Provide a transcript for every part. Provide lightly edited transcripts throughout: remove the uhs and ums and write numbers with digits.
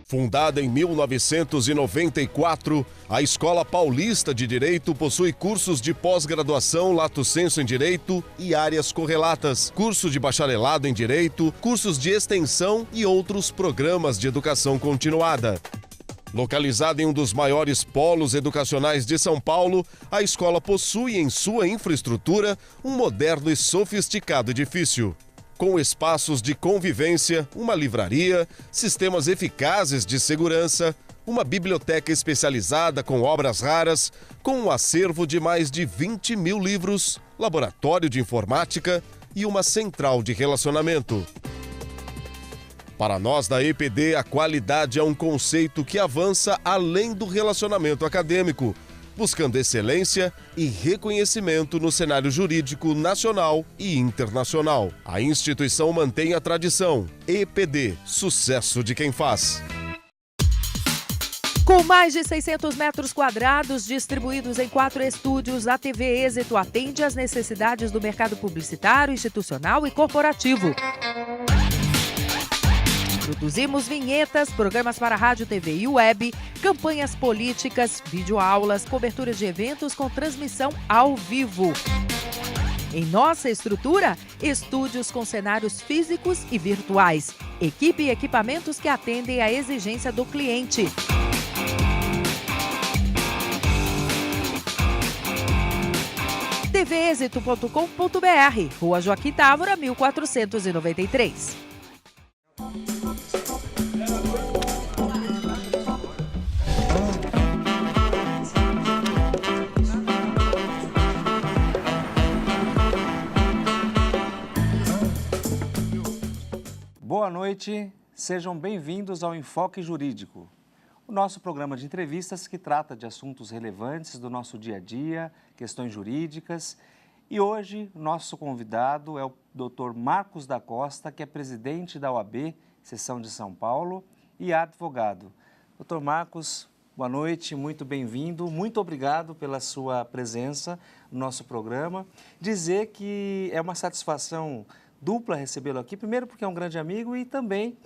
Fundada em 1994, a Escola Paulista de Direito possui cursos de pós-graduação lato sensu em Direito e áreas correlatas, curso de bacharelado em Direito, cursos de extensão e outros programas de educação continuada. Localizada em um dos maiores polos educacionais de São Paulo, a escola possui em sua infraestrutura um moderno e sofisticado edifício. Com espaços de convivência, uma livraria, sistemas eficazes de segurança, uma biblioteca especializada com obras raras, com um acervo de mais de 20 mil livros, laboratório de informática e uma central de relacionamento. Para nós da EPD, a qualidade é um conceito que avança além do relacionamento acadêmico, buscando excelência e reconhecimento no cenário jurídico nacional e internacional. A instituição mantém a tradição. EPD, sucesso de quem faz. Com mais de 600 metros quadrados distribuídos em 4 estúdios, a TV Êxito atende às necessidades do mercado publicitário, institucional e corporativo. Produzimos vinhetas, programas para rádio, TV e web, campanhas políticas, videoaulas, coberturas de eventos com transmissão ao vivo. Em nossa estrutura, estúdios com cenários físicos e virtuais, equipe e equipamentos que atendem à exigência do cliente. tvexito.com.br, Rua Joaquim Távora, 1493. Boa noite, sejam bem-vindos ao Enfoque Jurídico, o nosso programa de entrevistas que trata de assuntos relevantes do nosso dia a dia, questões jurídicas. E hoje, nosso convidado é o Dr. Marcos da Costa, que é presidente da OAB, Seção de São Paulo, e advogado. Dr. Marcos, boa noite, muito bem-vindo, muito obrigado pela sua presença no nosso programa. Dizer que é uma satisfação dupla recebê-lo aqui, primeiro porque é um grande amigo e também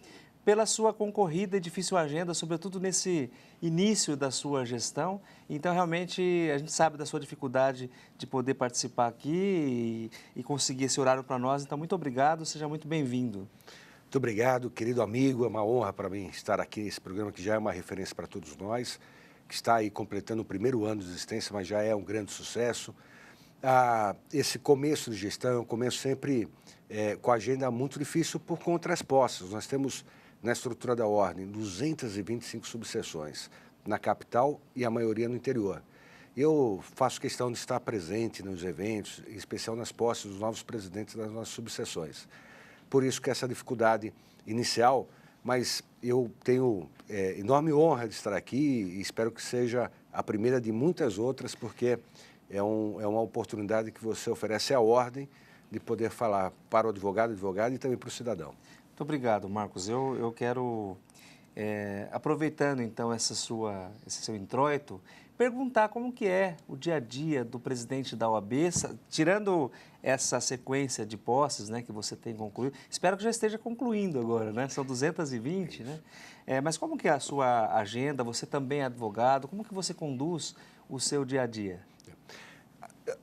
pela sua concorrida e difícil agenda, sobretudo nesse início da sua gestão. Então, realmente, a gente sabe da sua dificuldade de poder participar aqui e conseguir esse horário para nós. Então, muito obrigado, seja muito bem-vindo. Muito obrigado, querido amigo. É uma honra para mim estar aqui nesse programa que já é uma referência para todos nós, que está aí completando o primeiro ano de existência, mas já é um grande sucesso. Esse começo de gestão é um começo sempre com a agenda muito difícil por conta das posses. Nós temos, na estrutura da ordem, 225 subseções na capital e a maioria no interior. Eu faço questão de estar presente nos eventos, em especial nas posses dos novos presidentes das nossas subseções. Por isso que essa dificuldade inicial, mas eu tenho enorme honra de estar aqui e espero que seja a primeira de muitas outras, porque é uma oportunidade que você oferece à ordem de poder falar para o advogado e também para o cidadão. Muito obrigado, Marcos. Eu quero, aproveitando então esse seu introito, perguntar como que é o dia a dia do presidente da OAB, tirando essa sequência de posses, né, que você tem concluído. Espero que já esteja concluindo agora, né? São 220, né? Mas como que é a sua agenda? Você também é advogado? Como que você conduz o seu dia a dia?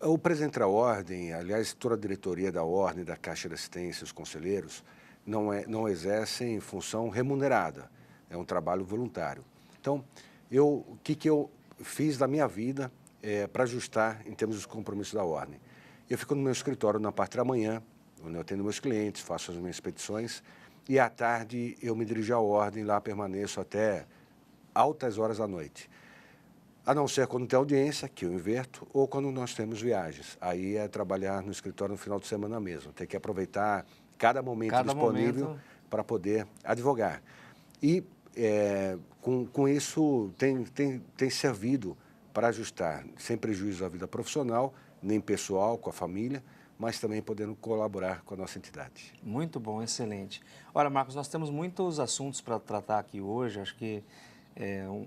O presidente da ordem, aliás, toda a diretoria da ordem, da Caixa de Assistência, os conselheiros, não exercem função remunerada, é um trabalho voluntário. Então, o que eu fiz da minha vida para ajustar em termos dos compromissos da ordem? Eu fico no meu escritório na parte da manhã, onde eu atendo meus clientes, faço as minhas petições, e à tarde eu me dirijo à ordem, lá permaneço até altas horas da noite. A não ser quando tem audiência, que eu inverto, ou quando nós temos viagens. Aí é trabalhar no escritório no final de semana mesmo. Tem que aproveitar cada momento disponível para poder advogar. E com isso tem servido para ajustar, sem prejuízo à vida profissional, nem pessoal, com a família, mas também podendo colaborar com a nossa entidade. Muito bom, excelente. Olha, Marcos, nós temos muitos assuntos para tratar aqui hoje, acho que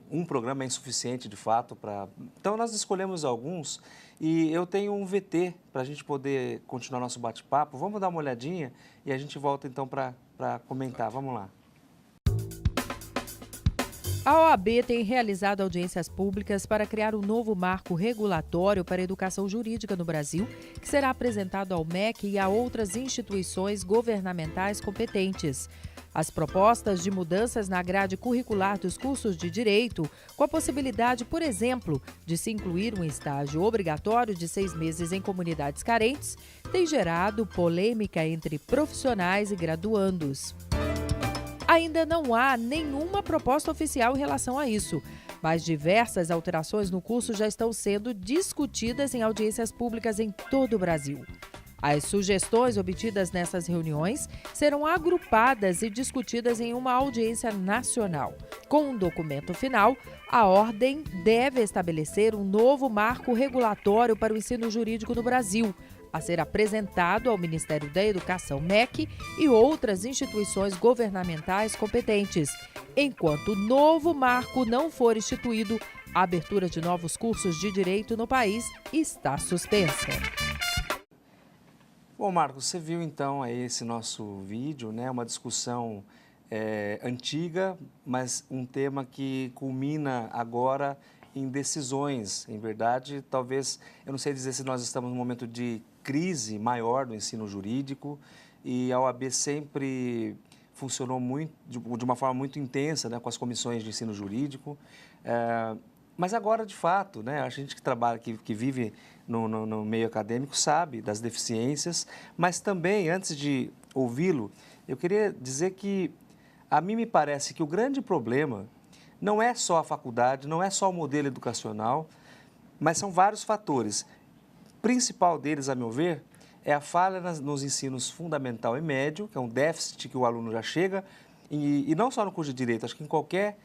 um programa é insuficiente, de fato, para... Então, nós escolhemos alguns e eu tenho um VT para a gente poder continuar nosso bate-papo. Vamos dar uma olhadinha e a gente volta, então, para comentar. Vamos lá. A OAB tem realizado audiências públicas para criar um novo marco regulatório para a educação jurídica no Brasil, que será apresentado ao MEC e a outras instituições governamentais competentes. As propostas de mudanças na grade curricular dos cursos de direito, com a possibilidade, por exemplo, de se incluir um estágio obrigatório de 6 meses em comunidades carentes, têm gerado polêmica entre profissionais e graduandos. Ainda não há nenhuma proposta oficial em relação a isso, mas diversas alterações no curso já estão sendo discutidas em audiências públicas em todo o Brasil. As sugestões obtidas nessas reuniões serão agrupadas e discutidas em uma audiência nacional. Com um documento final, a ordem deve estabelecer um novo marco regulatório para o ensino jurídico no Brasil, a ser apresentado ao Ministério da Educação, MEC, e outras instituições governamentais competentes. Enquanto o novo marco não for instituído, a abertura de novos cursos de direito no país está suspensa. Bom, Marcos, você viu então aí esse nosso vídeo, né? Uma discussão antiga, mas um tema que culmina agora em decisões. Em verdade, talvez, eu não sei dizer se nós estamos num momento de crise maior do ensino jurídico, e a OAB sempre funcionou muito, de uma forma muito intensa, né, com as comissões de ensino jurídico. Mas agora, de fato, né, a gente que trabalha, que vive no meio acadêmico, sabe das deficiências, mas também, antes de ouvi-lo, eu queria dizer que a mim me parece que o grande problema não é só a faculdade, não é só o modelo educacional, mas são vários fatores. O principal deles, a meu ver, é a falha nos ensinos fundamental e médio, que é um déficit que o aluno já chega, e não só no curso de Direito, acho que em qualquer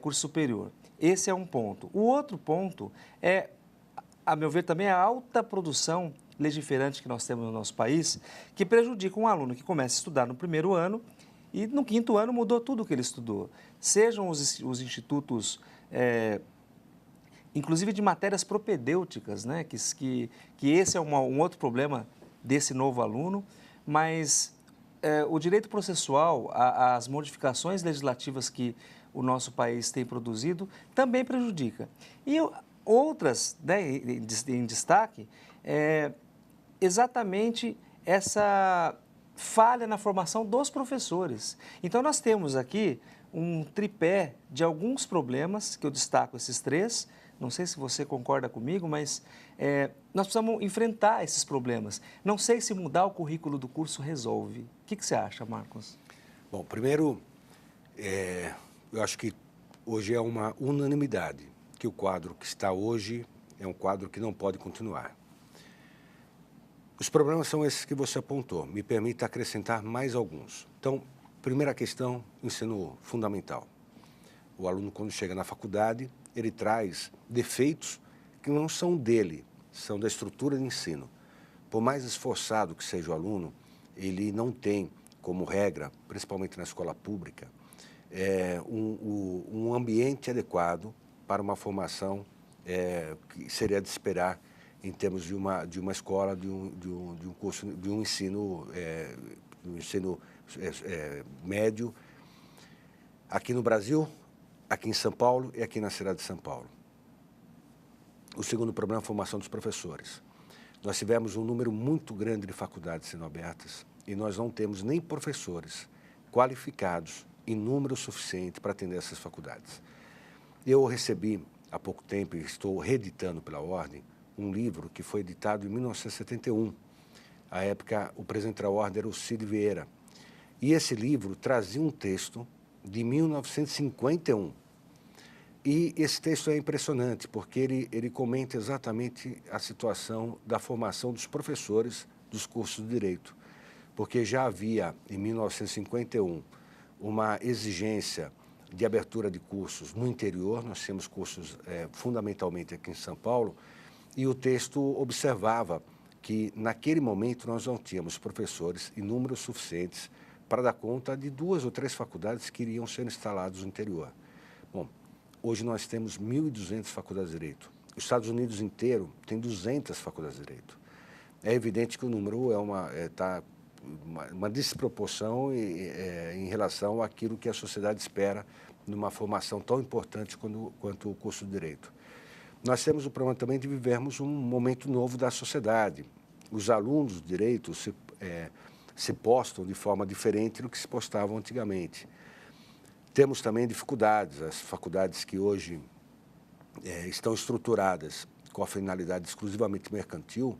curso superior. Esse é um ponto. O outro ponto é, a meu ver, também a alta produção legiferante que nós temos no nosso país, que prejudica um aluno que começa a estudar no primeiro ano e no quinto ano mudou tudo o que ele estudou. Sejam os institutos, inclusive de matérias propedêuticas, né? que esse é um outro problema desse novo aluno, mas o direito processual, as modificações legislativas que o nosso país tem produzido, também prejudica. E outras, né, em destaque, exatamente essa falha na formação dos professores. Então, nós temos aqui um tripé de alguns problemas, que eu destaco esses 3, não sei se você concorda comigo, mas nós precisamos enfrentar esses problemas. Não sei se mudar o currículo do curso resolve. O que você acha, Marcos? Bom, primeiro, eu acho que hoje é uma unanimidade que o quadro que está hoje é um quadro que não pode continuar. Os problemas são esses que você apontou. Me permita acrescentar mais alguns. Então, primeira questão, ensino fundamental. O aluno, quando chega na faculdade, ele traz defeitos que não são dele, são da estrutura de ensino. Por mais esforçado que seja o aluno, ele não tem como regra, principalmente na escola pública, um ambiente adequado para uma formação que seria de esperar em termos de uma escola, de um curso, de um ensino, médio, aqui no Brasil, aqui em São Paulo e aqui na cidade de São Paulo. O segundo problema é a formação dos professores. Nós tivemos um número muito grande de faculdades sendo abertas e nós não temos nem professores qualificados em número suficiente para atender essas faculdades. Eu recebi há pouco tempo, e estou reeditando pela ordem, um livro que foi editado em 1971. À época, o presidente da ordem era o Cid Vieira. E esse livro trazia um texto de 1951. E esse texto é impressionante, porque ele comenta exatamente a situação da formação dos professores dos cursos de Direito. Porque já havia, em 1951, uma exigência de abertura de cursos no interior, nós temos cursos fundamentalmente aqui em São Paulo, e o texto observava que, naquele momento, nós não tínhamos professores em números suficientes para dar conta de 2 ou 3 faculdades que iriam ser instaladas no interior. Bom, hoje nós temos 1.200 faculdades de Direito. Os Estados Unidos inteiro tem 200 faculdades de Direito. É evidente que o número está uma desproporção em relação àquilo que a sociedade espera numa formação tão importante quanto o curso de Direito. Nós temos o problema também de vivermos um momento novo da sociedade. Os alunos de Direito se postam de forma diferente do que se postavam antigamente. Temos também dificuldades. As faculdades que hoje estão estruturadas com a finalidade exclusivamente mercantil,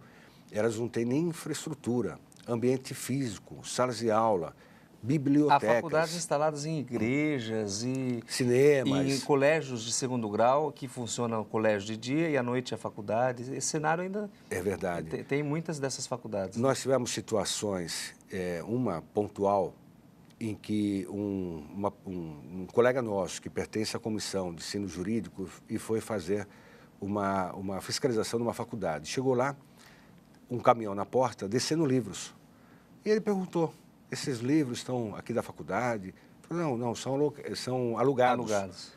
elas não têm nem infraestrutura, ambiente físico, salas de aula, bibliotecas. Há faculdades instaladas em igrejas e cinemas. Em colégios de segundo grau, que funcionam o colégio de dia e à noite a faculdade. Esse cenário ainda... É verdade. Tem muitas dessas faculdades. Nós tivemos situações, uma pontual, em que um colega nosso, que pertence à comissão de ensino jurídico, e foi fazer uma fiscalização numa faculdade. Chegou lá, um caminhão na porta, descendo livros. E ele perguntou, esses livros estão aqui da faculdade? Falei, não, são alugados.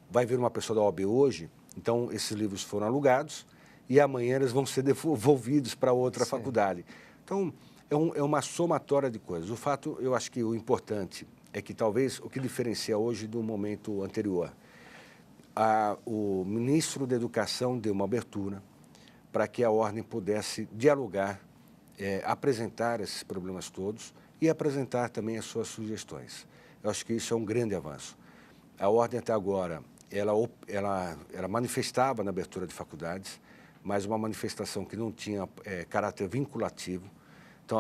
Vai vir uma pessoa da OAB hoje, então esses livros foram alugados e amanhã eles vão ser devolvidos para outra faculdade. Então, é uma somatória de coisas. O fato, eu acho que o importante é que talvez o que diferencia hoje do momento anterior, o ministro da Educação deu uma abertura para que a Ordem pudesse dialogar, apresentar esses problemas todos e apresentar também as suas sugestões. Eu acho que isso é um grande avanço. A Ordem até agora, ela manifestava na abertura de faculdades, mas uma manifestação que não tinha caráter vinculativo. Então,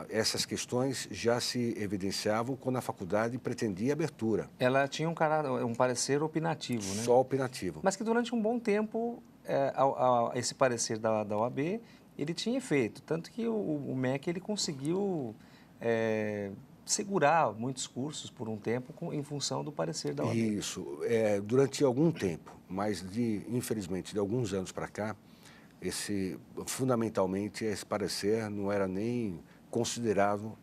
essas questões já se evidenciavam quando a faculdade pretendia abertura. Ela tinha um parecer opinativo, né? Só opinativo. Mas que durante um bom tempo, esse parecer da OAB, ele tinha efeito. Tanto que o MEC ele conseguiu segurar muitos cursos por um tempo em função do parecer da OAB. Isso. Durante algum tempo, mas infelizmente de alguns anos para cá, fundamentalmente, esse parecer não era nem considerado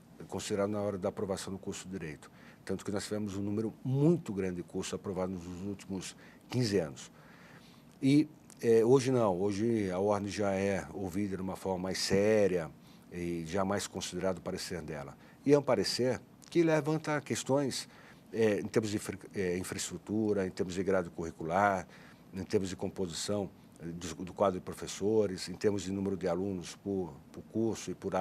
na hora da aprovação do curso de Direito. Tanto que nós tivemos um número muito grande de cursos aprovados nos últimos 15 anos. E hoje não, hoje a Ordem já é ouvida de uma forma mais séria e já mais considerado o parecer dela. E é um parecer que levanta questões em termos de infraestrutura, em termos de grade curricular, em termos de composição do quadro de professores, em termos de número de alunos por curso e por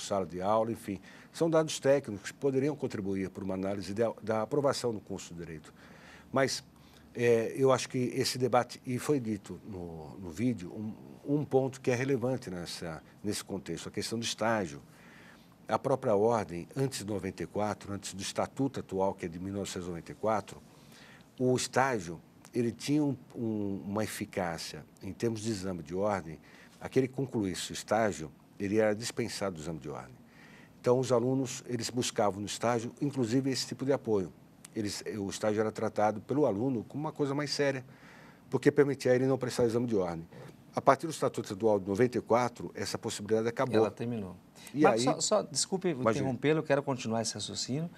sala de aula, enfim. São dados técnicos que poderiam contribuir para uma análise da aprovação do curso de Direito. Mas eu acho que esse debate, e foi dito no vídeo, um ponto que é relevante nesse contexto, a questão do estágio. A própria Ordem, antes de 94, antes do Estatuto atual, que é de 1994, o estágio ele tinha uma eficácia em termos de exame de ordem. Aquele que concluísse o estágio, ele era dispensado do exame de ordem. Então, os alunos, eles buscavam no estágio, inclusive, esse tipo de apoio. O estágio era tratado pelo aluno como uma coisa mais séria, porque permitia a ele não prestar o exame de ordem. A partir do Estatuto Estadual de 94, essa possibilidade acabou. Ela terminou. E Mas aí, desculpe interrompê-lo, eu quero continuar esse raciocínio.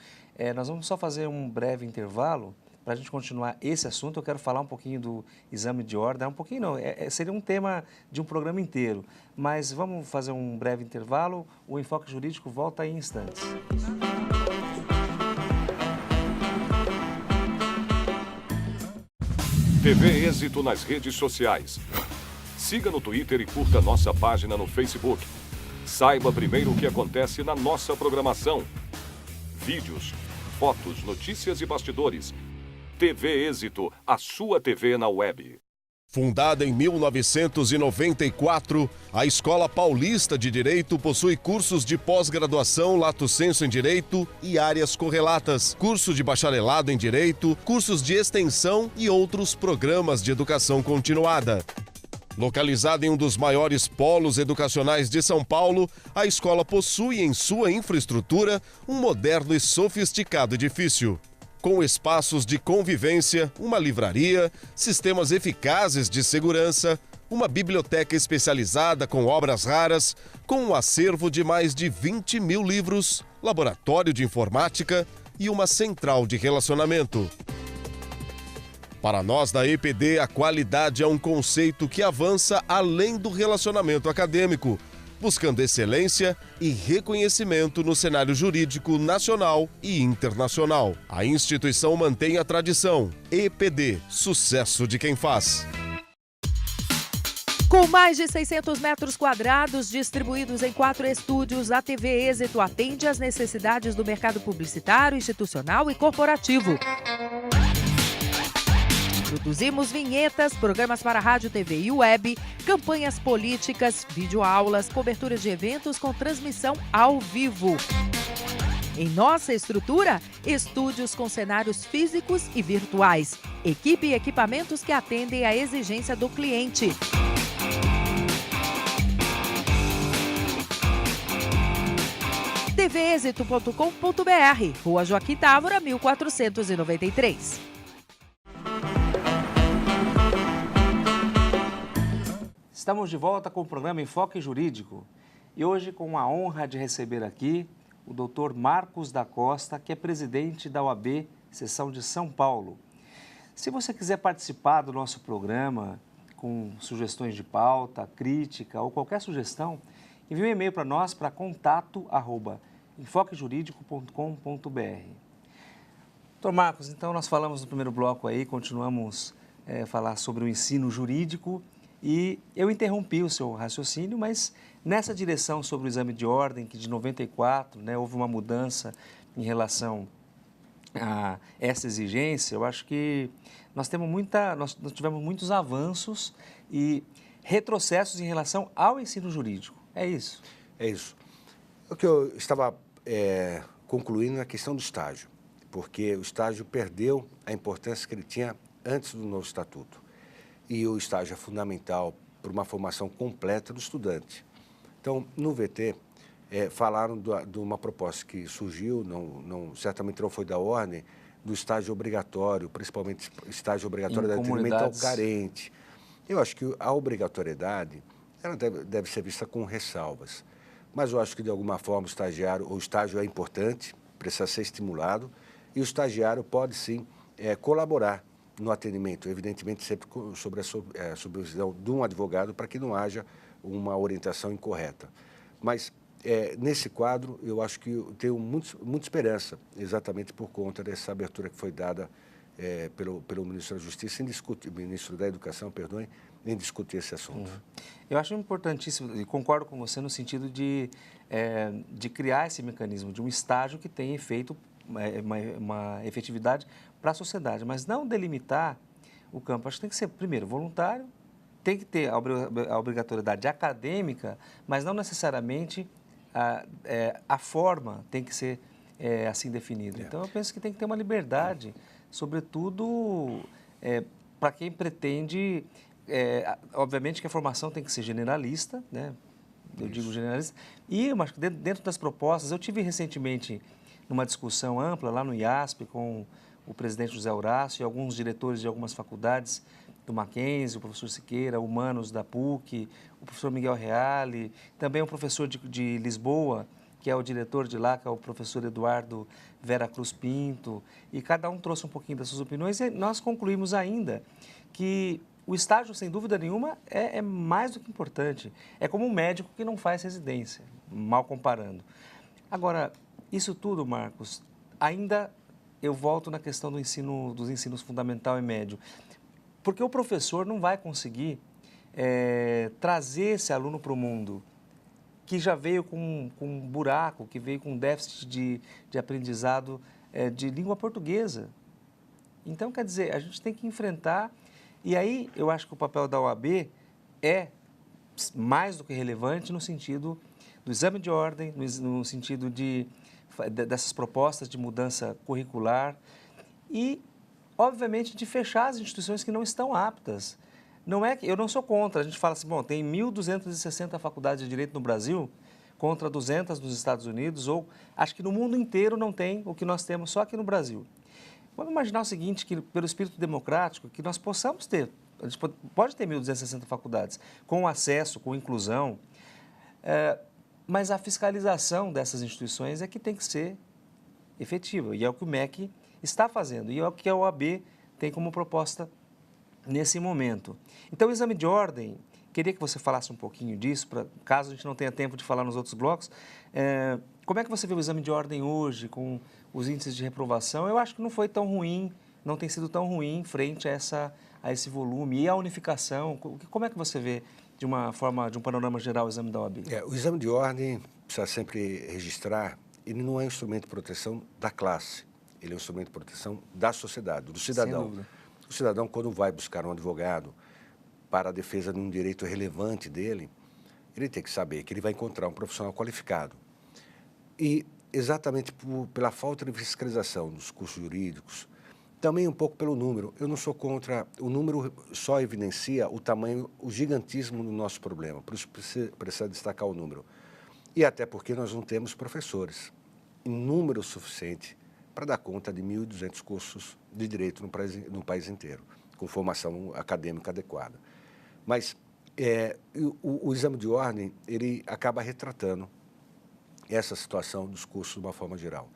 Nós vamos só fazer um breve intervalo. Para a gente continuar esse assunto, eu quero falar um pouquinho do exame de ordem. Um pouquinho não, seria um tema de um programa inteiro. Mas vamos fazer um breve intervalo. O Enfoque Jurídico volta em instantes. TV Êxito nas redes sociais. Siga no Twitter e curta nossa página no Facebook. Saiba primeiro o que acontece na nossa programação. Vídeos, fotos, notícias e bastidores. TV Êxito, a sua TV na web. Fundada em 1994, a Escola Paulista de Direito possui cursos de pós-graduação lato sensu em Direito e áreas correlatas, curso de bacharelado em Direito, cursos de extensão e outros programas de educação continuada. Localizada em um dos maiores polos educacionais de São Paulo, a escola possui em sua infraestrutura um moderno e sofisticado edifício. Com espaços de convivência, uma livraria, sistemas eficazes de segurança, uma biblioteca especializada com obras raras, com um acervo de mais de 20 mil livros, laboratório de informática e uma central de relacionamento. Para nós da EPD, a qualidade é um conceito que avança além do relacionamento acadêmico. buscando excelência e reconhecimento no cenário jurídico nacional e internacional. A instituição mantém a tradição. EPD, sucesso de quem faz. Com mais de 600 metros quadrados distribuídos em 4 estúdios, a TV Êxito atende às necessidades do mercado publicitário, institucional e corporativo. Produzimos vinhetas, programas para rádio, TV e web, campanhas políticas, videoaulas, coberturas de eventos com transmissão ao vivo. Em nossa estrutura, estúdios com cenários físicos e virtuais, equipe e equipamentos que atendem à exigência do cliente. tvexito.com.br, Rua Joaquim Távora, 1493. Estamos de volta com o programa Enfoque Jurídico e hoje com a honra de receber aqui o Dr. Marcos da Costa, que é presidente da OAB, seção de São Paulo. Se você quiser participar do nosso programa com sugestões de pauta, crítica ou qualquer sugestão, envie um e-mail para nós para contato@enfoquejuridico.com.br. Dr. Marcos, então nós falamos no primeiro bloco aí, continuamos a falar sobre o ensino jurídico e eu interrompi o seu raciocínio, mas nessa direção sobre o exame de ordem, que de 94, houve uma mudança em relação a essa exigência, eu acho que nós tivemos muitos avanços e retrocessos em relação ao ensino jurídico. É isso? É isso. O que eu estava concluindo é a questão do estágio, porque o estágio perdeu a importância que ele tinha antes do novo estatuto. E o estágio é fundamental para uma formação completa do estudante. Então, no VT, falaram de uma proposta que surgiu, certamente não foi da ordem, do estágio obrigatório, principalmente estágio obrigatório de atendimento ao carente. Eu acho que a obrigatoriedade ela deve ser vista com ressalvas, mas eu acho que, de alguma forma, o estágio é importante, precisa ser estimulado, e o estagiário pode, sim, colaborar no atendimento, evidentemente sempre sobre a supervisão de um advogado para que não haja uma orientação incorreta. Mas, nesse quadro, eu acho que eu tenho muita esperança, exatamente por conta dessa abertura que foi dada pelo Ministro da Justiça, Ministro da Educação, perdoem, em discutir esse assunto. Eu acho importantíssimo, e concordo com você no sentido de criar esse mecanismo de um estágio que tenha efeito, uma efetividade para a sociedade, mas não delimitar o campo. Acho que tem que ser, primeiro, voluntário, tem que ter a obrigatoriedade acadêmica, mas não necessariamente a forma tem que ser assim definida. Então, eu penso que tem que ter uma liberdade, sobretudo para quem pretende, obviamente que a formação tem que ser generalista, né? Eu digo generalista, e mas dentro das propostas, eu tive recentemente numa discussão ampla lá no IASP com o presidente José Horácio e alguns diretores de algumas faculdades do Mackenzie, o professor Siqueira, Humanos da PUC, o professor Miguel Reale, também um professor de Lisboa, que é o diretor de lá, que é o professor Eduardo Vera Cruz Pinto, e cada um trouxe um pouquinho das suas opiniões e nós concluímos ainda que o estágio, sem dúvida nenhuma, é mais do que importante. É como um médico que não faz residência, mal comparando. Agora, isso tudo, Marcos, ainda eu volto na questão dos ensinos fundamental e médio, porque o professor não vai conseguir trazer esse aluno para o mundo que já veio com um buraco, que veio com um déficit de aprendizado de língua portuguesa. Então, quer dizer, a gente tem que enfrentar, e aí eu acho que o papel da OAB é mais do que relevante no sentido do exame de ordem, no sentido dessas propostas de mudança curricular e, obviamente, de fechar as instituições que não estão aptas. Não é que eu não sou contra, a gente fala assim, bom, tem 1.260 faculdades de direito no Brasil contra 200 nos Estados Unidos, ou acho que no mundo inteiro não tem o que nós temos só aqui no Brasil. Vamos imaginar o seguinte, que pelo espírito democrático, que nós possamos ter, a gente pode ter 1.260 faculdades, com acesso, com inclusão, mas a fiscalização dessas instituições é que tem que ser efetiva, e é o que o MEC está fazendo, e é o que a OAB tem como proposta nesse momento. Então, o exame de ordem, Queria que você falasse um pouquinho disso, caso a gente não tenha tempo de falar nos outros blocos. Como é que você vê o exame de ordem hoje, com os índices de reprovação? Eu acho que não foi tão ruim, não tem sido tão ruim frente a esse volume. E a unificação, como é que você vê, de um panorama geral, o exame da OAB? O exame de ordem, precisa sempre registrar, ele não é um instrumento de proteção da classe, ele é um instrumento de proteção da sociedade, do cidadão. Sem dúvida. O cidadão, quando vai buscar um advogado para a defesa de um direito relevante dele, ele tem que saber que ele vai encontrar um profissional qualificado. E exatamente pela falta de fiscalização dos cursos jurídicos, também um pouco pelo número. Eu não sou contra, o número só evidencia o tamanho, o gigantismo do nosso problema, por isso precisa destacar o número. E até porque nós não temos professores em número suficiente para dar conta de 1.200 cursos de direito no país inteiro, com formação acadêmica adequada. Mas o exame de ordem, ele acaba retratando essa situação dos cursos de uma forma geral.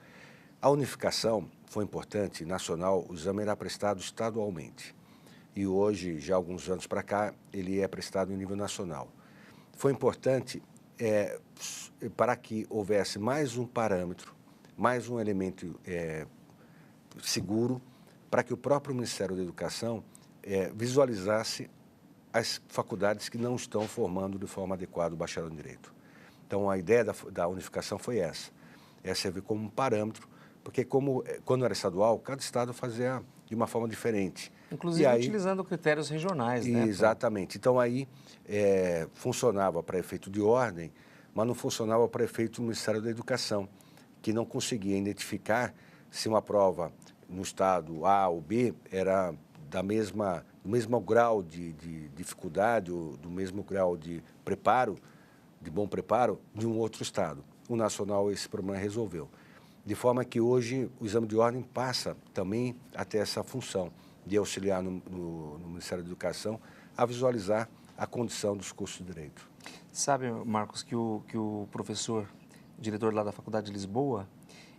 A unificação foi importante, nacional, o exame era prestado estadualmente. E hoje, já há alguns anos para cá, ele é prestado em nível nacional. Foi importante para que houvesse mais um parâmetro, mais um elemento seguro, para que o próprio Ministério da Educação visualizasse as faculdades que não estão formando de forma adequada o bacharel em Direito. Então, a ideia da unificação foi essa. Servir como um parâmetro, porque quando era estadual, cada estado fazia de uma forma diferente. Inclusive utilizando critérios regionais, né? Exatamente. Então, aí funcionava para efeito de ordem, mas não funcionava para efeito do Ministério da Educação, que não conseguia identificar se uma prova no estado A ou B era do mesmo grau de dificuldade, ou do mesmo grau de preparo, de bom preparo, de um outro estado. O nacional esse problema resolveu. De forma que hoje o exame de ordem passa também a ter essa função de auxiliar no Ministério da Educação a visualizar a condição dos cursos de Direito. Sabe, Marcos, que o professor, diretor lá da Faculdade de Lisboa,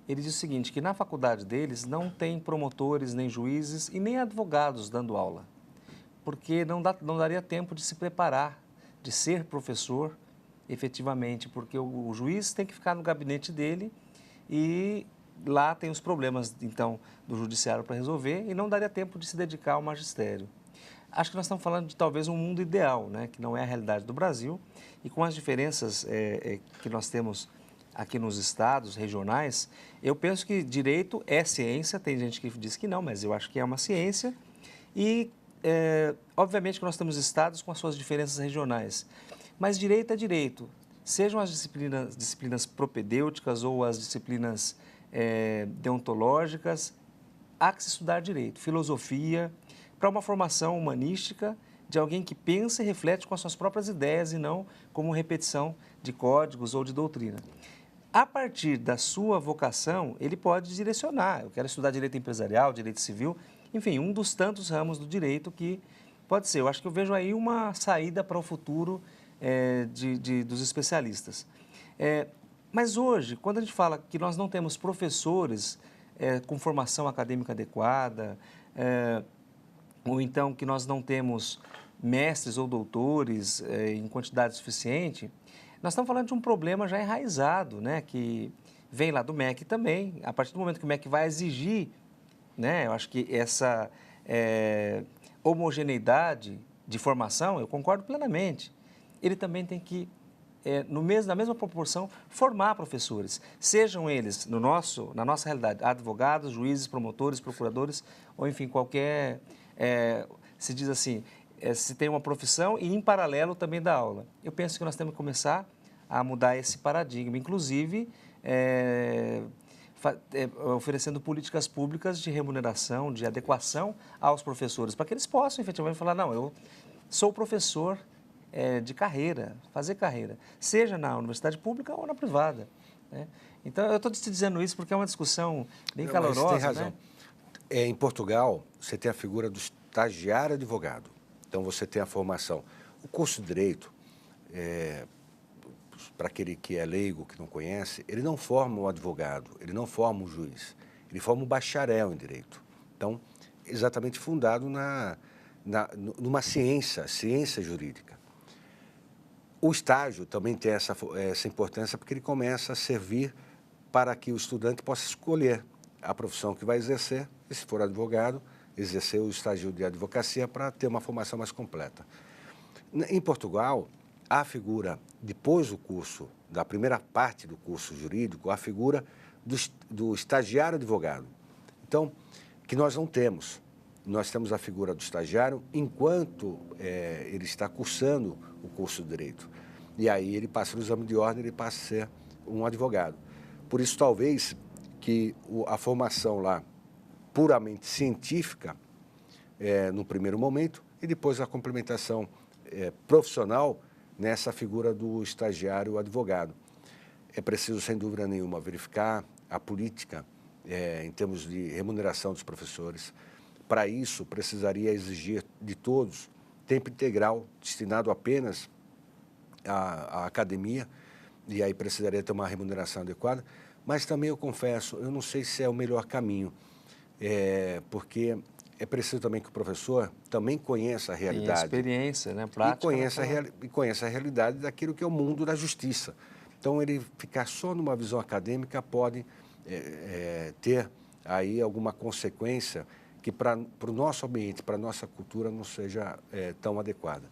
ele diz o seguinte, que na faculdade deles não tem promotores, nem juízes e nem advogados dando aula, porque não daria tempo de se preparar, de ser professor efetivamente, porque o juiz tem que ficar no gabinete dele e lá tem os problemas, então, do judiciário para resolver e não daria tempo de se dedicar ao magistério. Acho que nós estamos falando de talvez um mundo ideal, né, que não é a realidade do Brasil e com as diferenças que nós temos aqui nos estados regionais, eu penso que direito é ciência, tem gente que diz que não, mas eu acho que é uma ciência e, obviamente, que nós temos estados com as suas diferenças regionais, mas direito é direito, sejam as disciplinas propedêuticas ou as disciplinas deontológicas, há que se estudar direito, filosofia, para uma formação humanística de alguém que pensa e reflete com as suas próprias ideias e não como repetição de códigos ou de doutrina. A partir da sua vocação, ele pode direcionar. Eu quero estudar direito empresarial, direito civil, enfim, um dos tantos ramos do direito que pode ser. Eu acho que eu vejo aí uma saída para o futuro dos especialistas. Mas hoje, quando a gente fala que nós não temos professores com formação acadêmica adequada, ou então que nós não temos mestres ou doutores em quantidade suficiente, nós estamos falando de um problema já enraizado, né, que vem lá do MEC também. A partir do momento que o MEC vai exigir, né, eu acho que essa homogeneidade de formação, eu concordo plenamente, ele também tem que, na mesma proporção, formar professores, sejam eles, na nossa realidade, advogados, juízes, promotores, procuradores, ou enfim, qualquer, se diz assim, se tem uma profissão e em paralelo também da aula. Eu penso que nós temos que começar a mudar esse paradigma, inclusive oferecendo políticas públicas de remuneração, de adequação aos professores, para que eles possam efetivamente falar, não, eu sou professor de carreira, fazer carreira, seja na universidade pública ou na privada. Né? Então, eu estou te dizendo isso porque é uma discussão bem calorosa. Você tem razão. Né? Em Portugal, você tem a figura do estagiário advogado. Então, você tem a formação. O curso de Direito, para aquele que é leigo, que não conhece, ele não forma um advogado, ele não forma um juiz, ele forma um bacharel em Direito. Então, exatamente fundado numa ciência jurídica. O estágio também tem essa importância porque ele começa a servir para que o estudante possa escolher a profissão que vai exercer, e se for advogado, exercer o estágio de advocacia para ter uma formação mais completa. Em Portugal, há a figura, depois do curso, da primeira parte do curso jurídico, a figura do estagiário advogado. Então, que nós não temos. Nós temos a figura do estagiário enquanto ele está cursando o curso de Direito. E aí ele passa no exame de ordem, ele passa a ser um advogado. Por isso, talvez, que a formação lá, puramente científica, no primeiro momento, e depois a complementação profissional nessa figura do estagiário advogado. É preciso, sem dúvida nenhuma, verificar a política em termos de remuneração dos professores. Para isso, precisaria exigir de todos tempo integral, destinado apenas à academia, e aí precisaria ter uma remuneração adequada. Mas também, eu confesso, eu não sei se é o melhor caminho, porque é preciso também que o professor também conheça a realidade. Tem experiência, né? Prática. E conheça a realidade daquilo que é o mundo da justiça. Então, ele ficar só numa visão acadêmica pode ter aí alguma consequência que para o nosso ambiente, para a nossa cultura, não seja tão adequada.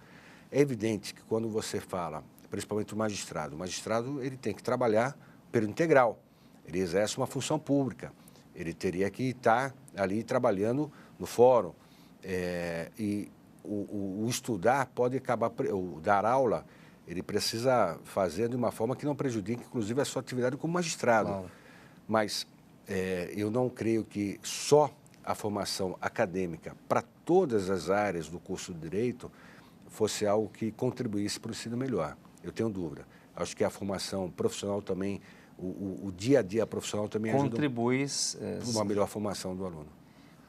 É evidente que quando você fala, principalmente o magistrado ele tem que trabalhar período integral, ele exerce uma função pública, ele teria que estar ali trabalhando no fórum, e o estudar pode acabar, o dar aula, ele precisa fazer de uma forma que não prejudique, inclusive, a sua atividade como magistrado. Claro. Mas eu não creio que só a formação acadêmica para todas as áreas do curso de Direito fosse algo que contribuísse para o ensino melhor. Eu tenho dúvida. Acho que a formação profissional também, o dia a dia profissional também contribui para uma melhor formação do aluno.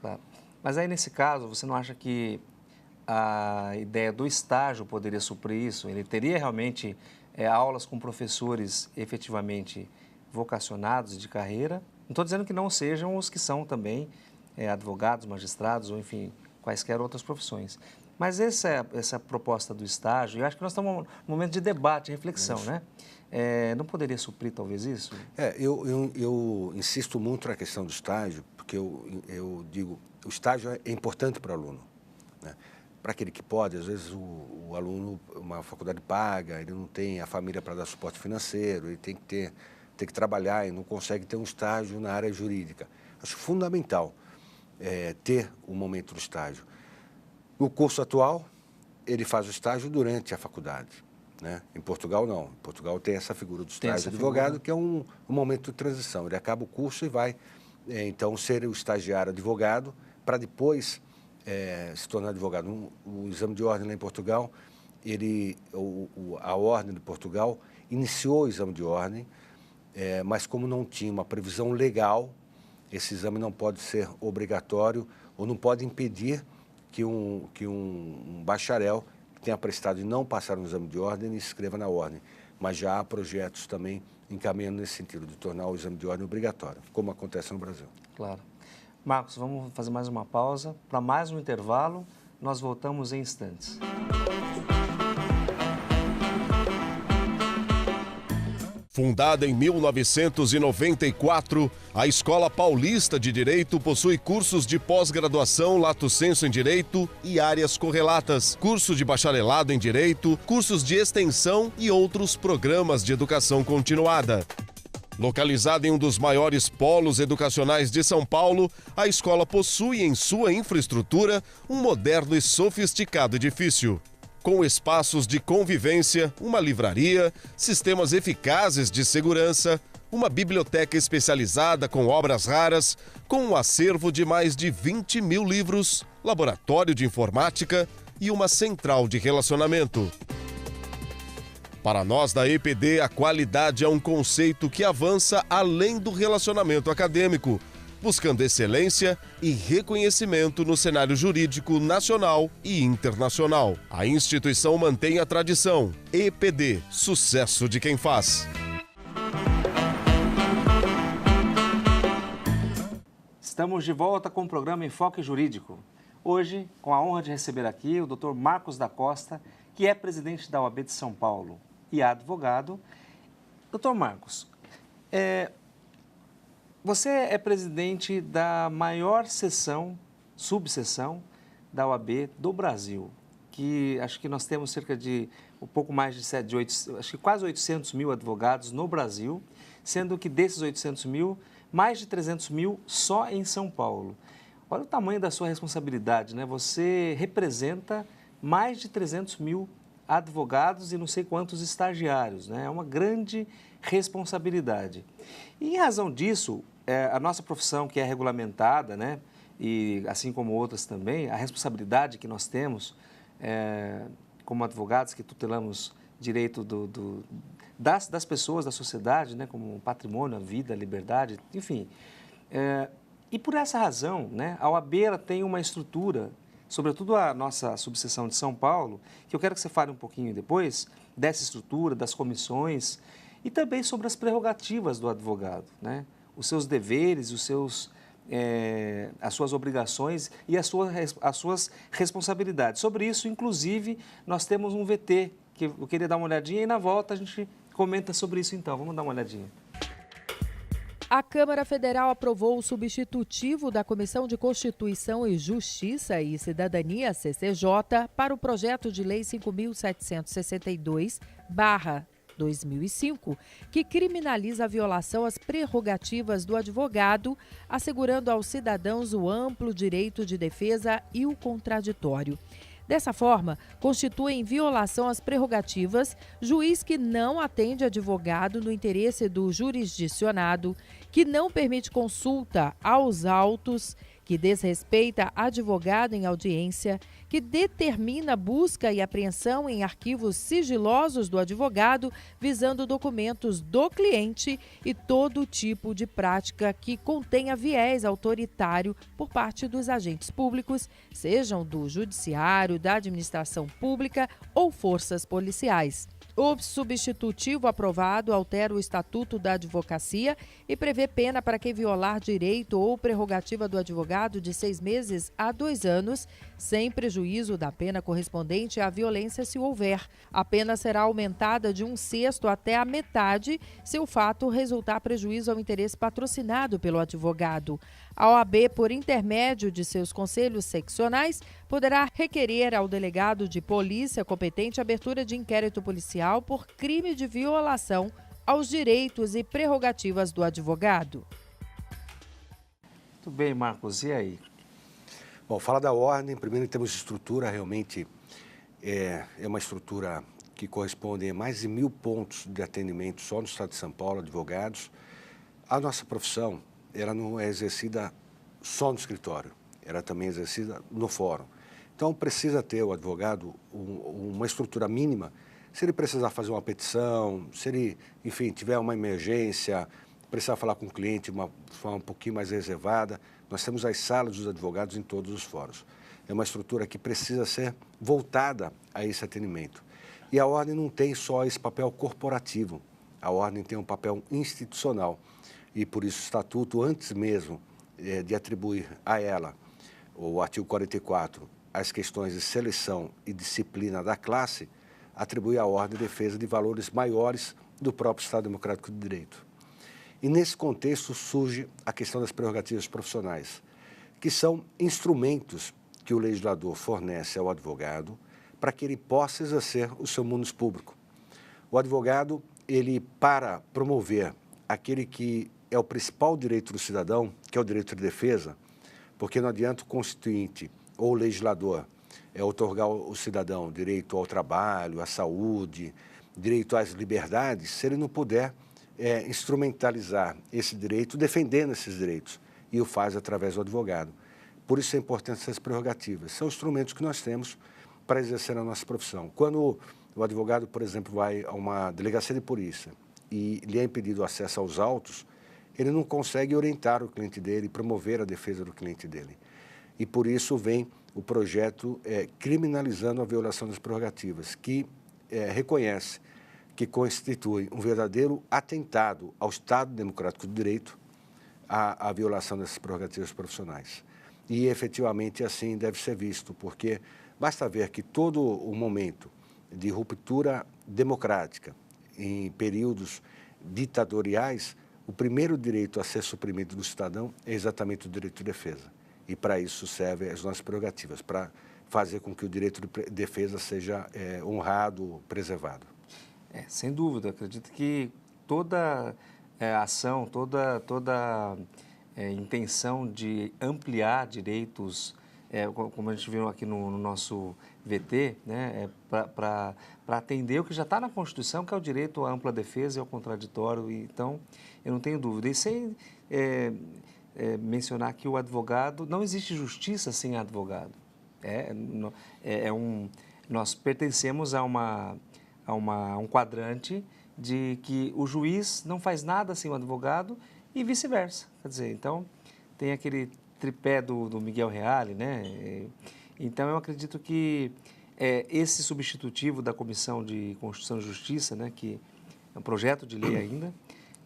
Claro. Mas aí, nesse caso, você não acha que a ideia do estágio poderia suprir isso? Ele teria realmente aulas com professores efetivamente vocacionados de carreira? Não estou dizendo que não sejam os que são também advogados, magistrados ou, enfim, quaisquer outras profissões. Mas essa proposta do estágio, eu acho que nós estamos num momento de debate, reflexão, né? Não poderia suprir, talvez, isso? Eu insisto muito na questão do estágio, porque eu digo, o estágio é importante para o aluno, né? Para aquele que pode, às vezes o aluno, uma faculdade paga, ele não tem a família para dar suporte financeiro, ele tem que trabalhar e não consegue ter um estágio na área jurídica. Acho fundamental ter um momento do estágio. O curso atual, ele faz o estágio durante a faculdade, né? Em Portugal, não. Em Portugal tem essa figura do estágio de advogado, que é um momento de transição. Ele acaba o curso e vai, então, ser o estagiário advogado para depois se tornar advogado. O exame de ordem lá em Portugal, a Ordem de Portugal iniciou o exame de ordem, mas como não tinha uma previsão legal, esse exame não pode ser obrigatório ou não pode impedir que um bacharel que tenha prestado e não passar no exame de ordem se inscreva na ordem. Mas já há projetos também encaminhando nesse sentido, de tornar o exame de ordem obrigatório, como acontece no Brasil. Claro. Marcos, vamos fazer mais uma pausa. Para mais um intervalo, nós voltamos em instantes. Fundada em 1994, a Escola Paulista de Direito possui cursos de pós-graduação lato sensu em Direito e áreas correlatas, curso de bacharelado em Direito, cursos de extensão e outros programas de educação continuada. Localizada em um dos maiores polos educacionais de São Paulo, a escola possui em sua infraestrutura um moderno e sofisticado edifício. Com espaços de convivência, uma livraria, sistemas eficazes de segurança, uma biblioteca especializada com obras raras, com um acervo de mais de 20 mil livros, laboratório de informática e uma central de relacionamento. Para nós da EPD, a qualidade é um conceito que avança além do relacionamento acadêmico, buscando excelência e reconhecimento no cenário jurídico nacional e internacional. A instituição mantém a tradição. EPD, sucesso de quem faz. Estamos de volta com o programa Enfoque Jurídico. Hoje, com a honra de receber aqui o Dr. Marcos da Costa, que é presidente da OAB de São Paulo. e advogado. Doutor Marcos, você é presidente da maior subseção da OAB do Brasil, que acho que nós temos cerca de um pouco mais de 8, acho que quase 800 mil advogados no Brasil, sendo que desses 800 mil, mais de 300 mil só em São Paulo. Olha o tamanho da sua responsabilidade, né? Você representa mais de 300 mil advogados e não sei quantos estagiários, né? É uma grande responsabilidade. E em razão disso, a nossa profissão, que é regulamentada, né? E assim como outras também, a responsabilidade que nós temos como advogados que tutelamos direito das pessoas, da sociedade, né? Como patrimônio, a vida, a liberdade, enfim. E por essa razão, né, a OAB ela tem uma estrutura, sobretudo a nossa subseção de São Paulo, que eu quero que você fale um pouquinho depois dessa estrutura, das comissões e também sobre as prerrogativas do advogado, né? Os seus deveres, as suas obrigações e as suas responsabilidades. Sobre isso, inclusive, nós temos um VT, que eu queria dar uma olhadinha e na volta a gente comenta sobre isso então. Vamos dar uma olhadinha. A Câmara Federal aprovou o substitutivo da Comissão de Constituição e Justiça e Cidadania, CCJ, para o projeto de lei 5.762/2005, que criminaliza a violação às prerrogativas do advogado, assegurando aos cidadãos o amplo direito de defesa e o contraditório. Dessa forma, constitui em violação às prerrogativas juiz que não atende advogado no interesse do jurisdicionado, que não permite consulta aos autos, que desrespeita advogado em audiência, que determina busca e apreensão em arquivos sigilosos do advogado, visando documentos do cliente e todo tipo de prática que contenha viés autoritário por parte dos agentes públicos, sejam do judiciário, da administração pública ou forças policiais. O substitutivo aprovado altera o Estatuto da Advocacia e prevê pena para quem violar direito ou prerrogativa do advogado de 6 meses a 2 anos, sem prejuízo da pena correspondente à violência se houver. A pena será aumentada de 1/6 até a metade se o fato resultar prejuízo ao interesse patrocinado pelo advogado. A OAB, por intermédio de seus conselhos seccionais, poderá requerer ao delegado de polícia competente a abertura de inquérito policial por crime de violação aos direitos e prerrogativas do advogado. Muito bem, Marcos. E aí? Bom, fala da ordem. Primeiro, em termos de estrutura, realmente é uma estrutura que corresponde a mais de 1.000 pontos de atendimento só no estado de São Paulo, advogados. A nossa profissão, ela não é exercida só no escritório, ela também é exercida no fórum. Então, precisa ter o advogado uma estrutura mínima. Se ele precisar fazer uma petição, se ele, enfim, tiver uma emergência, precisar falar com o cliente de uma forma um pouquinho mais reservada, nós temos as salas dos advogados em todos os fóruns. É uma estrutura que precisa ser voltada a esse atendimento. E a ordem não tem só esse papel corporativo, a ordem tem um papel institucional. E por isso o Estatuto, antes mesmo de atribuir a ela, o artigo 44, as questões de seleção e disciplina da classe, atribui à ordem defesa de valores maiores do próprio Estado Democrático de Direito. E nesse contexto surge a questão das prerrogativas profissionais, que são instrumentos que o legislador fornece ao advogado para que ele possa exercer o seu munus público. O advogado, ele, para promover aquele que é o principal direito do cidadão, que é o direito de defesa, porque não adianta o constituinte ou o legislador outorgar ao cidadão direito ao trabalho, à saúde, direito às liberdades, se ele não puder instrumentalizar esse direito, defendendo esses direitos, e o faz através do advogado. Por isso é importante essas prerrogativas. São instrumentos que nós temos para exercer a nossa profissão. Quando o advogado, por exemplo, vai a uma delegacia de polícia e lhe é impedido o acesso aos autos, ele não consegue orientar o cliente dele, promover a defesa do cliente dele. E por isso vem o projeto criminalizando a violação das prerrogativas, que reconhece que constitui um verdadeiro atentado ao Estado Democrático de Direito a violação dessas prerrogativas profissionais. E efetivamente assim deve ser visto, porque basta ver que todo o momento de ruptura democrática em períodos ditatoriais, o primeiro direito a ser suprimido do cidadão é exatamente o direito de defesa. E para isso servem as nossas prerrogativas, para fazer com que o direito de defesa seja honrado, preservado. Sem dúvida, acredito que toda ação, toda intenção de ampliar direitos, como a gente viu aqui no nosso VT, né, para atender o que já está na Constituição, que é o direito à ampla defesa e ao contraditório. Então, eu não tenho dúvida. E sem mencionar que o advogado, não existe justiça sem advogado. Nós pertencemos a um quadrante de que o juiz não faz nada sem o advogado e vice-versa. Quer dizer, então, tem aquele tripé do Miguel Reale, né? Então, eu acredito que esse substitutivo da Comissão de Constituição e Justiça, né, que é um projeto de lei ainda,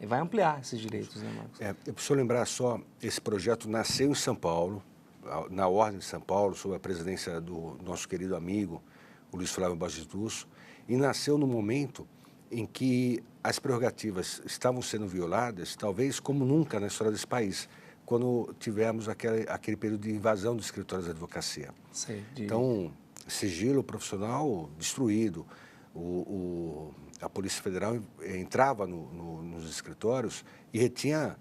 vai ampliar esses direitos, né, Marcos? Eu preciso lembrar só, esse projeto nasceu em São Paulo, na Ordem de São Paulo, sob a presidência do nosso querido amigo, o Luiz Flávio Bajitus, e nasceu no momento em que as prerrogativas estavam sendo violadas, talvez como nunca na história desse país, quando tivemos aquele período de invasão dos escritórios de advocacia. Então, sigilo profissional destruído, a Polícia Federal entrava nos escritórios e retinha,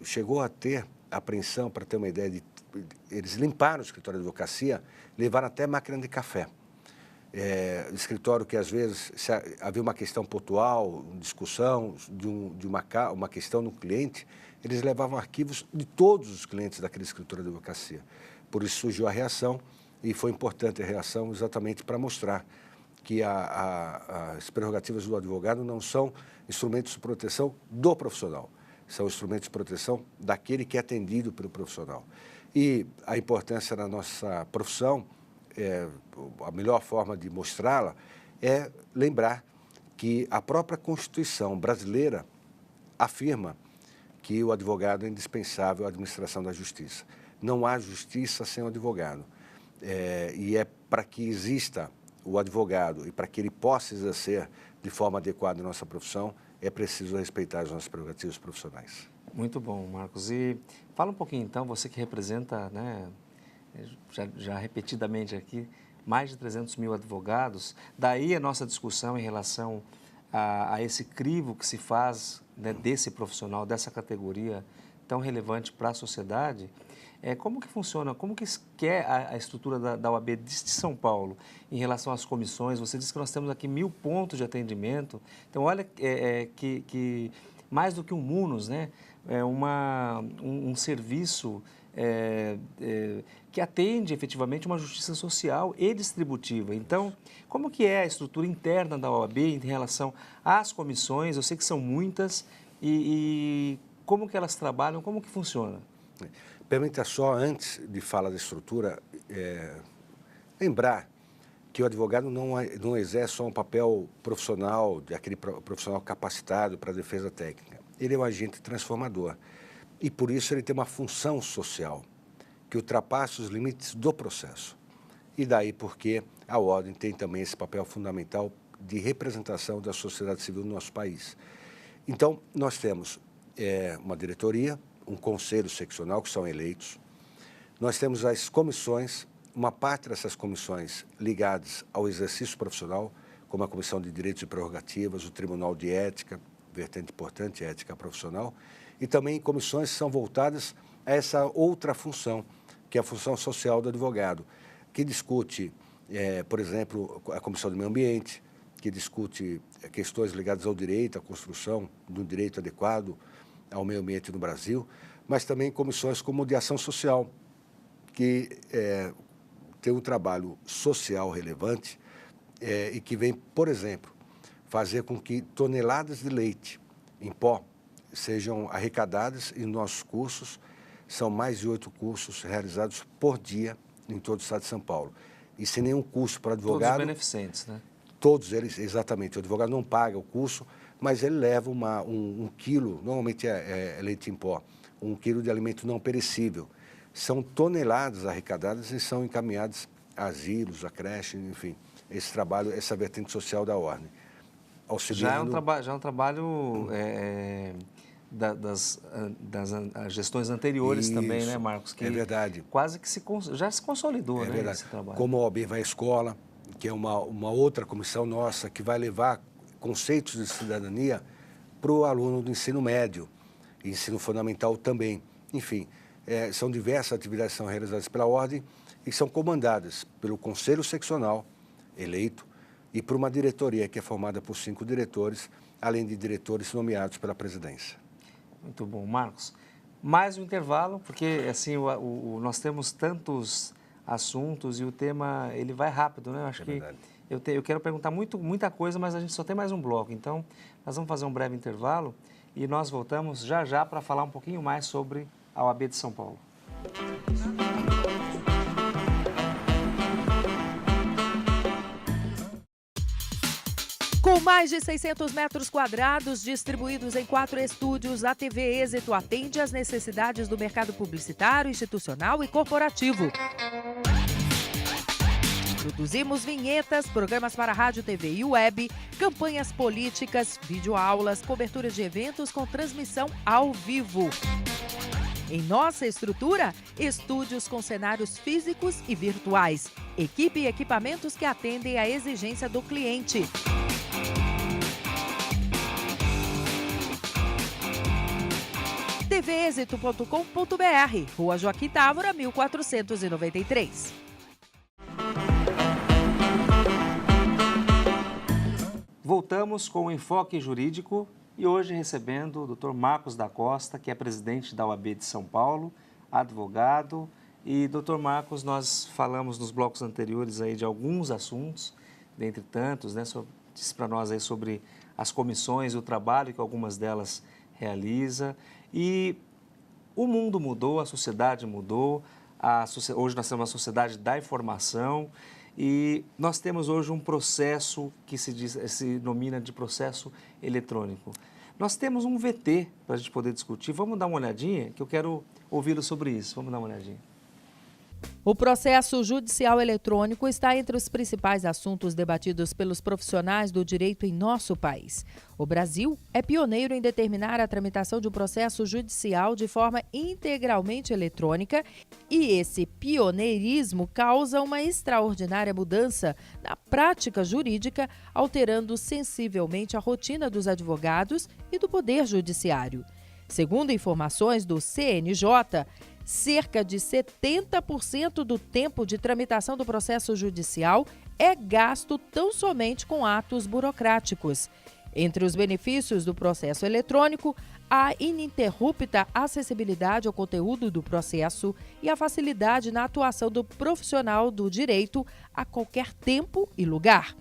chegou a ter apreensão, para ter uma ideia, eles limparam o escritório de advocacia, levaram até máquina de café. Escritório que, às vezes, se havia uma questão pontual, discussão de uma questão no cliente, eles levavam arquivos de todos os clientes daquele escritório de advocacia. Por isso surgiu a reação, e foi importante a reação exatamente para mostrar que as prerrogativas do advogado não são instrumentos de proteção do profissional, são instrumentos de proteção daquele que é atendido pelo profissional. E a importância da nossa profissão, a melhor forma de mostrá-la é lembrar que a própria Constituição brasileira afirma que o advogado é indispensável à administração da justiça. Não há justiça sem o advogado. E é para que exista o advogado e para que ele possa exercer de forma adequada a nossa profissão, é preciso respeitar as nossas prerrogativas profissionais. Muito bom, Marcos. E fala um pouquinho, então, você que representa, né, já repetidamente aqui, mais de 300 mil advogados, daí a nossa discussão em relação a esse crivo que se faz, né, desse profissional, dessa categoria tão relevante para a sociedade. Como que funciona, como que é a estrutura da OAB de São Paulo em relação às comissões? Você disse que nós temos aqui 1000 pontos de atendimento. Então, olha que mais do que um MUNOS, né? É um serviço que atende efetivamente uma justiça social e distributiva. Então, como que é a estrutura interna da OAB em relação às comissões? Eu sei que são muitas e como que elas trabalham, como que funciona? Permita só, antes de falar da estrutura, lembrar que o advogado não exerce só um papel profissional, aquele profissional capacitado para a defesa técnica. Ele é um agente transformador e, por isso, ele tem uma função social que ultrapassa os limites do processo. E daí porque a Ordem tem também esse papel fundamental de representação da sociedade civil no nosso país. Então, nós temos uma diretoria, um conselho seccional, que são eleitos. Nós temos as comissões, uma parte dessas comissões ligadas ao exercício profissional, como a Comissão de Direitos e Prerrogativas, o Tribunal de Ética, vertente importante, ética profissional, e também comissões que são voltadas a essa outra função, que é a função social do advogado, que discute, por exemplo, a Comissão do Meio Ambiente, que discute questões ligadas ao direito, à construção de um direito adequado ao meio ambiente no Brasil, mas também comissões como de ação social, que tem um trabalho social relevante e que vem, por exemplo, fazer com que toneladas de leite em pó sejam arrecadadas em nossos cursos. São mais de 8 cursos realizados por dia em todo o estado de São Paulo. E sem nenhum custo para o advogado. Todos beneficentes, né? Todos eles, exatamente. O advogado não paga o curso, mas ele leva um quilo, normalmente é leite em pó, 1 quilo de alimento não perecível. São toneladas arrecadadas e são encaminhadas a asilos, a creche, enfim, esse trabalho, essa vertente social da Ordem. auxiliando... Já é um trabalho das gestões anteriores também, né, Marcos? Que é verdade. Quase que já se consolidou, né, verdade. esse trabalho. Como a OAB Vai à Escola, que é uma outra comissão nossa que vai levar conceitos de cidadania para o aluno do ensino médio, e ensino fundamental também. Enfim, são diversas atividades que são realizadas pela Ordem e são comandadas pelo Conselho Seccional eleito e por uma diretoria que é formada por 5 diretores, além de diretores nomeados pela presidência. Muito bom, Marcos. Mais um intervalo, porque assim nós temos tantos assuntos e o tema ele vai rápido, né? Acho que eu quero perguntar muita coisa, mas a gente só tem mais um bloco. Então, nós vamos fazer um breve intervalo e nós voltamos já para falar um pouquinho mais sobre a OAB de São Paulo. Com mais de 600 metros quadrados distribuídos em 4 estúdios, a TV Êxito atende às necessidades do mercado publicitário, institucional e corporativo. Produzimos vinhetas, programas para rádio, TV e web, campanhas políticas, videoaulas, coberturas de eventos com transmissão ao vivo. Em nossa estrutura, estúdios com cenários físicos e virtuais, equipe e equipamentos que atendem à exigência do cliente. tvexito.com.br, Rua Joaquim Távora, 1493. Voltamos com o Enfoque Jurídico e hoje recebendo o Dr. Marcos da Costa, que é presidente da OAB de São Paulo, advogado. E, Dr. Marcos, nós falamos nos blocos anteriores aí de alguns assuntos, dentre tantos, né? Disse para nós aí sobre as comissões, o trabalho que algumas delas realiza. E o mundo mudou, a sociedade mudou, hoje nós temos uma sociedade da informação e nós temos hoje um processo que se denomina de processo eletrônico. Nós temos um VT para a gente poder discutir. Vamos dar uma olhadinha, que eu quero ouvi-lo sobre isso. Vamos dar uma olhadinha. O processo judicial eletrônico está entre os principais assuntos debatidos pelos profissionais do direito em nosso país. O Brasil é pioneiro em determinar a tramitação de um processo judicial de forma integralmente eletrônica e esse pioneirismo causa uma extraordinária mudança na prática jurídica, alterando sensivelmente a rotina dos advogados e do Poder Judiciário. Segundo informações do CNJ, cerca de 70% do tempo de tramitação do processo judicial é gasto tão somente com atos burocráticos. Entre os benefícios do processo eletrônico, a ininterrupta acessibilidade ao conteúdo do processo e a facilidade na atuação do profissional do direito a qualquer tempo e lugar.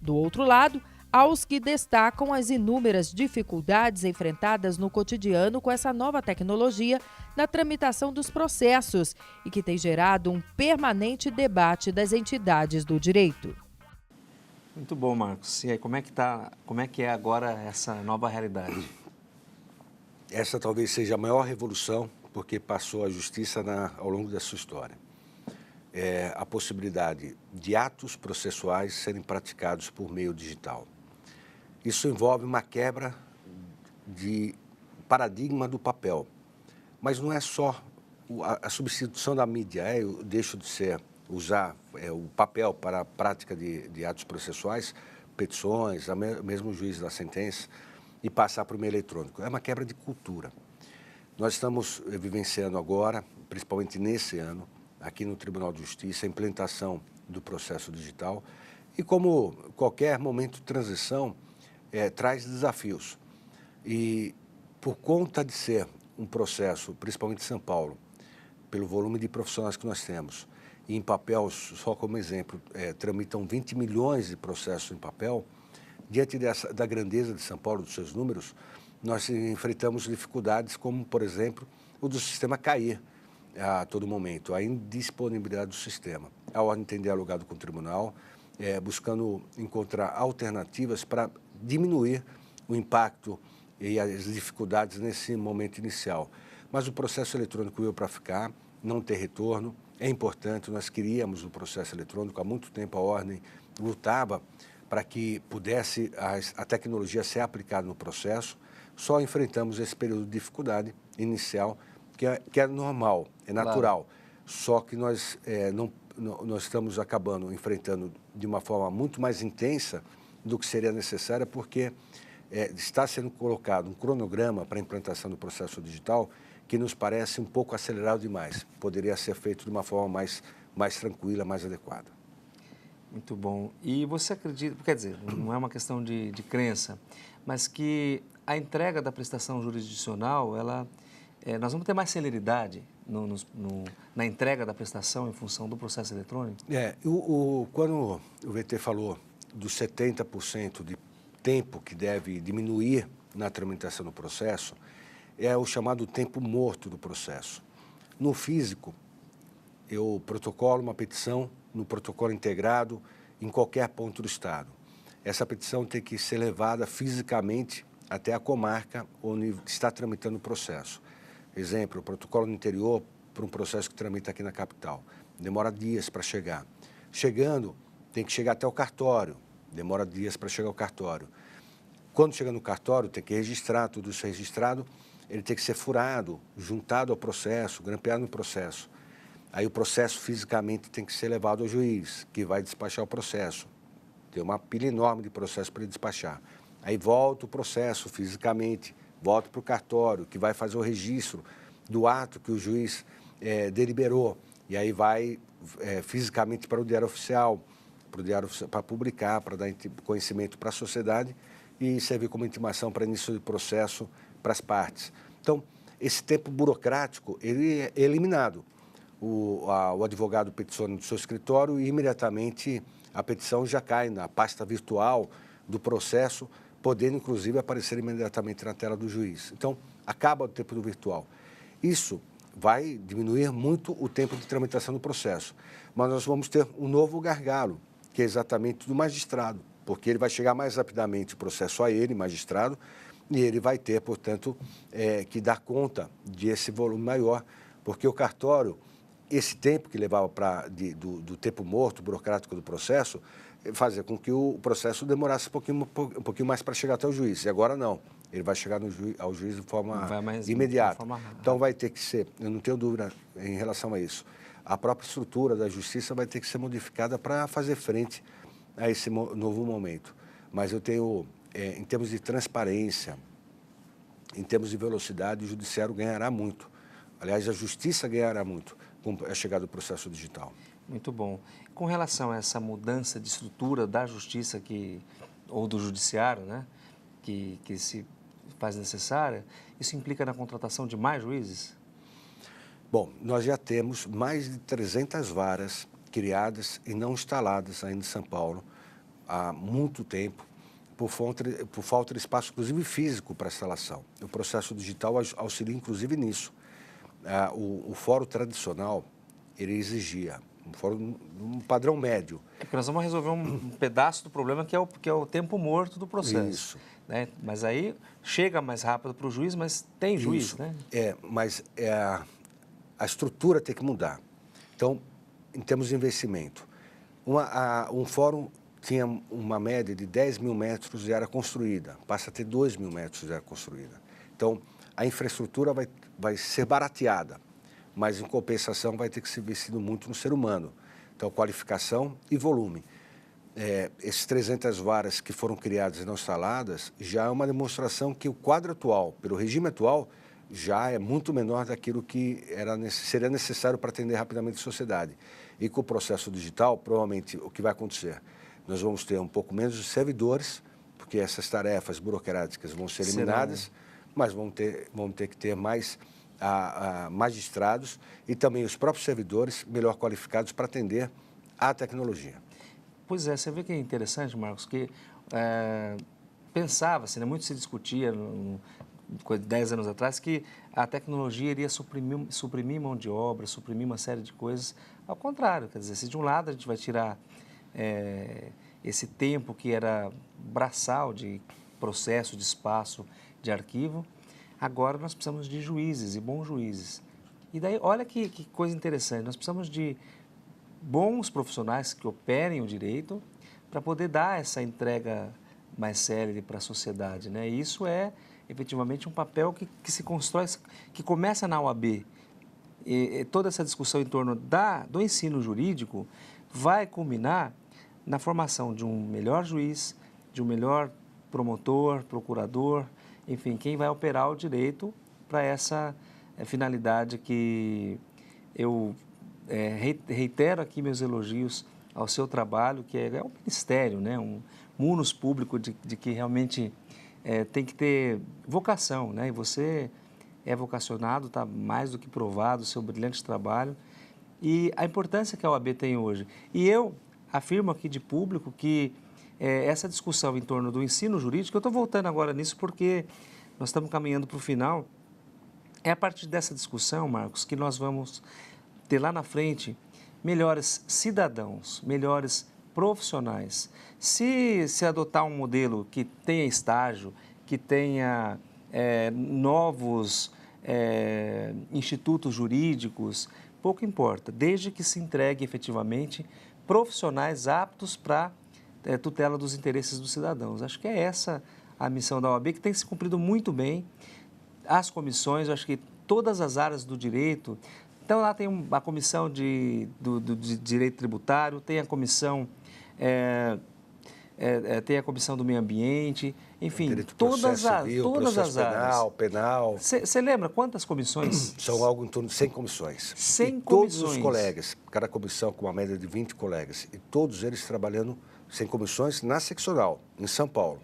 Do outro lado, aos que destacam as inúmeras dificuldades enfrentadas no cotidiano com essa nova tecnologia na tramitação dos processos e que tem gerado um permanente debate das entidades do direito. Muito bom, Marcos. E aí, como é que é agora essa nova realidade? Essa talvez seja a maior revolução, porque passou a justiça ao longo da sua história. A possibilidade de atos processuais serem praticados por meio digital. Isso envolve uma quebra de paradigma do papel, mas não é só a substituição da mídia. Eu deixo de usar o papel para a prática de atos processuais, petições, mesmo o juiz da sentença, e passar para o meio eletrônico. É uma quebra de cultura. Nós estamos vivenciando agora, principalmente nesse ano, aqui no Tribunal de Justiça, a implementação do processo digital e, como qualquer momento de transição, traz desafios. E, por conta de ser um processo, principalmente em São Paulo, pelo volume de profissionais que nós temos, e em papel, só como exemplo, tramitam 20 milhões de processos em papel, diante da grandeza de São Paulo, dos seus números, nós enfrentamos dificuldades como, por exemplo, o do sistema cair a todo momento, a indisponibilidade do sistema. A Ordem tem dialogado com o Tribunal, buscando encontrar alternativas para diminuir o impacto e as dificuldades nesse momento inicial. Mas o processo eletrônico veio para ficar, não tem retorno, é importante, nós queríamos o processo eletrônico, há muito tempo a Ordem lutava para que pudesse a tecnologia ser aplicada no processo, só enfrentamos esse período de dificuldade inicial, que é normal, é natural. Claro. Só que nós nós estamos acabando enfrentando de uma forma muito mais intensa do que seria necessária, porque está sendo colocado um cronograma para a implantação do processo digital que nos parece um pouco acelerado demais. Poderia ser feito de uma forma mais tranquila, mais adequada. Muito bom. E você acredita, quer dizer, não é uma questão de crença, mas que a entrega da prestação jurisdicional, nós vamos ter mais celeridade na entrega da prestação em função do processo eletrônico? Quando o VT falou dos 70% de tempo que deve diminuir na tramitação do processo, é o chamado tempo morto do processo. No físico, eu protocolo uma petição no protocolo integrado em qualquer ponto do Estado. Essa petição tem que ser levada fisicamente até a comarca onde está tramitando o processo. Exemplo, o protocolo no interior para um processo que tramita aqui na capital. Demora dias para chegar. Chegando, tem que chegar até o cartório. Demora dias para chegar ao cartório. Quando chega no cartório, tem que registrar, tudo isso registrado, ele tem que ser furado, juntado ao processo, grampeado no processo. Aí o processo fisicamente tem que ser levado ao juiz, que vai despachar o processo. Tem uma pilha enorme de processo para ele despachar. Aí volta o processo fisicamente, volta para o cartório, que vai fazer o registro do ato que o juiz deliberou. E aí vai fisicamente para o Diário Oficial, para publicar, para dar conhecimento para a sociedade e servir como intimação para início de processo para as partes. Então, esse tempo burocrático, ele é eliminado. O advogado peticiona no seu escritório e imediatamente a petição já cai na pasta virtual do processo, podendo inclusive aparecer imediatamente na tela do juiz. Então, acaba o tempo do virtual. Isso vai diminuir muito o tempo de tramitação do processo, mas nós vamos ter um novo gargalo, que é exatamente do magistrado, porque ele vai chegar mais rapidamente o processo a ele, magistrado, e ele vai ter, portanto, que dar conta desse volume maior, porque o cartório, esse tempo que levava do tempo morto, burocrático do processo, fazia com que o processo demorasse um pouquinho mais para chegar até o juiz. E agora não, ele vai chegar ao juiz de forma imediata. Então vai ter que ser, eu não tenho dúvida em relação a isso, a própria estrutura da justiça vai ter que ser modificada para fazer frente a esse novo momento. Mas eu tenho, em termos de transparência, em termos de velocidade, o judiciário ganhará muito. Aliás, a justiça ganhará muito com a chegada do processo digital. Muito bom. Com relação a essa mudança de estrutura da justiça ou do judiciário, né, que se faz necessária, isso implica na contratação de mais juízes? Bom, nós já temos mais de 300 varas criadas e não instaladas ainda em São Paulo há muito tempo, por falta de espaço, inclusive físico, para instalação. O processo digital auxilia, inclusive, nisso. O fórum tradicional, ele exigia um padrão médio. Porque nós vamos resolver um pedaço do problema que é o tempo morto do processo. Isso. Né? Mas aí chega mais rápido para o juiz, mas tem juiz, Isso. Né? Mas a estrutura tem que mudar. Então, em termos de investimento, um fórum tinha uma média de 10 mil metros de área construída, passa a ter 2 mil metros de área construída. Então, a infraestrutura vai ser barateada, mas em compensação vai ter que ser investido muito no ser humano. Então, qualificação e volume. Esses 300 varas que foram criadas e não instaladas já é uma demonstração que o quadro atual, pelo regime atual, já é muito menor daquilo que seria necessário para atender rapidamente a sociedade. E com o processo digital, provavelmente, o que vai acontecer? Nós vamos ter um pouco menos de servidores, porque essas tarefas burocráticas vão ser eliminadas, mas vão ter que ter mais magistrados e também os próprios servidores melhor qualificados para atender à tecnologia. Pois é, você vê que é interessante, Marcos, que pensava-se, né, muito se discutia 10 anos atrás, que a tecnologia iria suprimir mão de obra, suprimir uma série de coisas. Ao contrário, quer dizer, se de um lado a gente vai tirar esse tempo que era braçal de processo, de espaço, de arquivo, agora nós precisamos de juízes e bons juízes. E daí, olha que coisa interessante, nós precisamos de bons profissionais que operem o direito para poder dar essa entrega mais célere para a sociedade, né? E isso é efetivamente um papel que se constrói, que começa na OAB. E toda essa discussão em torno do ensino jurídico vai culminar na formação de um melhor juiz, de um melhor promotor, procurador, enfim, quem vai operar o direito para essa finalidade que eu reitero aqui meus elogios ao seu trabalho, que é um ministério, né? Um munus público de que realmente tem que ter vocação, né? E você é vocacionado, está mais do que provado o seu brilhante trabalho e a importância que a OAB tem hoje. E eu afirmo aqui de público que essa discussão em torno do ensino jurídico, eu estou voltando agora nisso porque nós estamos caminhando para o final, é a partir dessa discussão, Marcos, que nós vamos ter lá na frente melhores cidadãos, melhores profissionais. Se adotar um modelo que tenha estágio, que tenha novos institutos jurídicos, pouco importa, desde que se entregue efetivamente profissionais aptos para tutela dos interesses dos cidadãos. Acho que é essa a missão da OAB, que tem se cumprido muito bem. As comissões, eu acho que todas as áreas do direito. Então, lá tem a comissão de direito tributário, tem a comissão do meio ambiente, enfim, todas as áreas. Penal. Você lembra quantas comissões? São algo em torno de 100 comissões. 100 comissões. Todos os colegas, cada comissão com uma média de 20 colegas, e todos eles trabalhando 100 comissões na seccional, em São Paulo.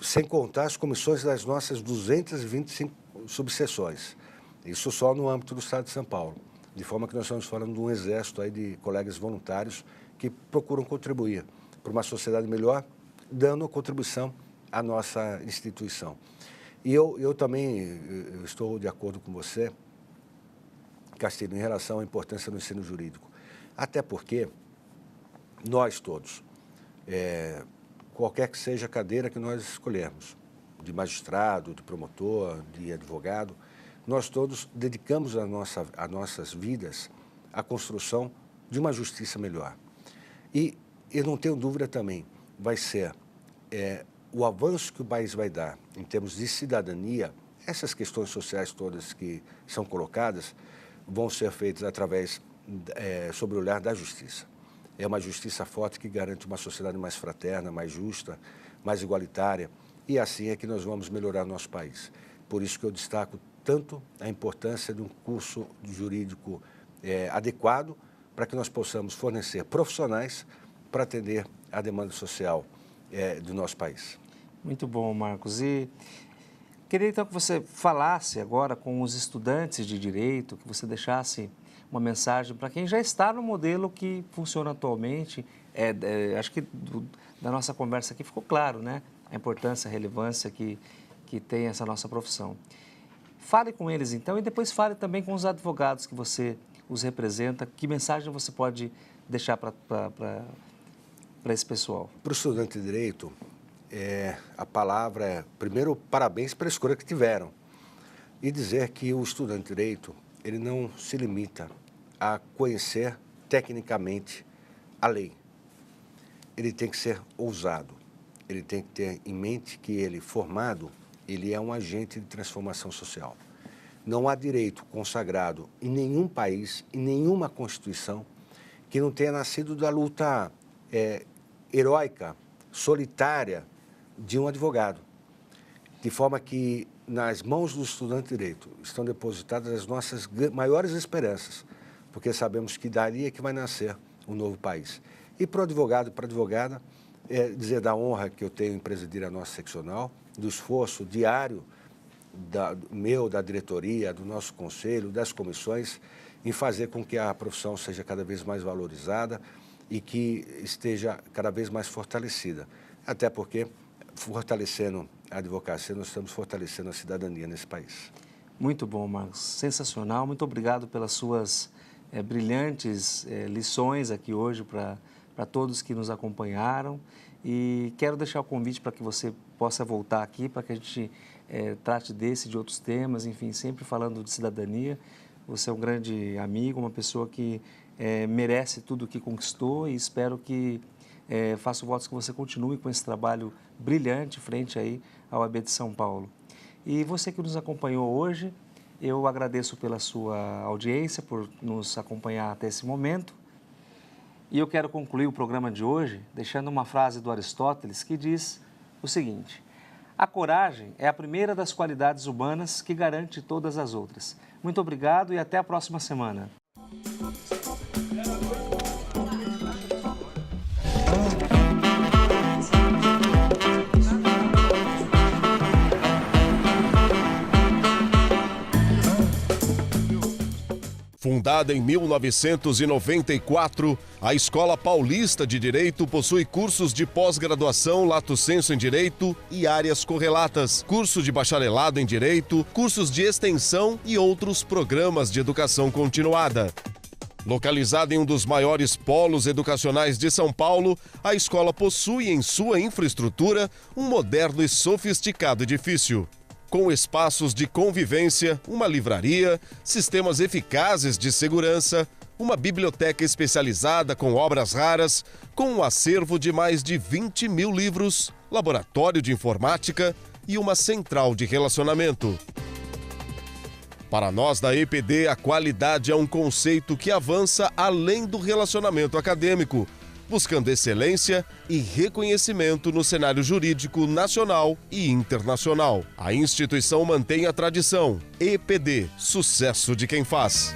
Sem contar as comissões das nossas 225 subseções. Isso só no âmbito do Estado de São Paulo. De forma que nós estamos falando de um exército aí de colegas voluntários que procuram contribuir para uma sociedade melhor, dando contribuição à nossa instituição. E eu também estou de acordo com você, Castilho, em relação à importância do ensino jurídico. Até porque nós todos, qualquer que seja a cadeira que nós escolhermos, de magistrado, de promotor, de advogado, nós todos dedicamos as nossas vidas à construção de uma justiça melhor. E eu não tenho dúvida também, vai ser o avanço que o país vai dar em termos de cidadania, essas questões sociais todas que são colocadas, vão ser feitas através, sob o olhar da justiça. É uma justiça forte que garante uma sociedade mais fraterna, mais justa, mais igualitária, e assim é que nós vamos melhorar nosso país. Por isso que eu destaco tanto a importância de um curso jurídico adequado para que nós possamos fornecer profissionais para atender a demanda social do nosso país. Muito bom, Marcos. E queria então que você falasse agora com os estudantes de direito, que você deixasse uma mensagem para quem já está no modelo que funciona atualmente. Acho que da nossa conversa aqui ficou claro, né? A importância, a relevância que tem essa nossa profissão. Fale com eles, então, e depois fale também com os advogados que você os representa. Que mensagem você pode deixar para esse pessoal? Para o estudante de direito, a palavra é, primeiro, parabéns pela escolha que tiveram. E dizer que o estudante de direito, ele não se limita a conhecer tecnicamente a lei. Ele tem que ser ousado. Ele tem que ter em mente que ele, formado, ele é um agente de transformação social. Não há direito consagrado em nenhum país, em nenhuma Constituição, que não tenha nascido da luta heróica, solitária de um advogado. De forma que, nas mãos do estudante de direito, estão depositadas as nossas maiores esperanças, porque sabemos que dali é que vai nascer um novo país. E para o advogado e para a advogada, dizer da honra que eu tenho em presidir a nossa seccional, do esforço diário da diretoria, do nosso conselho, das comissões, em fazer com que a profissão seja cada vez mais valorizada e que esteja cada vez mais fortalecida. Até porque, fortalecendo a advocacia, nós estamos fortalecendo a cidadania nesse país. Muito bom, Marcos. Sensacional. Muito obrigado pelas suas brilhantes lições aqui hoje para todos que nos acompanharam. E quero deixar o convite para que você possa voltar aqui, para que a gente trate desse e de outros temas, enfim, sempre falando de cidadania. Você é um grande amigo, uma pessoa que merece tudo o que conquistou e espero que faço votos que você continue com esse trabalho brilhante frente aí ao OAB de São Paulo. E você que nos acompanhou hoje, eu agradeço pela sua audiência, por nos acompanhar até esse momento. E eu quero concluir o programa de hoje deixando uma frase do Aristóteles que diz o seguinte: a coragem é a primeira das qualidades humanas que garante todas as outras. Muito obrigado e até a próxima semana. Fundada em 1994, a Escola Paulista de Direito possui cursos de pós-graduação lato sensu em Direito e áreas correlatas, curso de bacharelado em Direito, cursos de extensão e outros programas de educação continuada. Localizada em um dos maiores polos educacionais de São Paulo, a escola possui em sua infraestrutura um moderno e sofisticado edifício. Com espaços de convivência, uma livraria, sistemas eficazes de segurança, uma biblioteca especializada com obras raras, com um acervo de mais de 20 mil livros, laboratório de informática e uma central de relacionamento. Para nós da EPD, a qualidade é um conceito que avança além do relacionamento acadêmico, buscando excelência e reconhecimento no cenário jurídico nacional e internacional. A instituição mantém a tradição. EPD, sucesso de quem faz.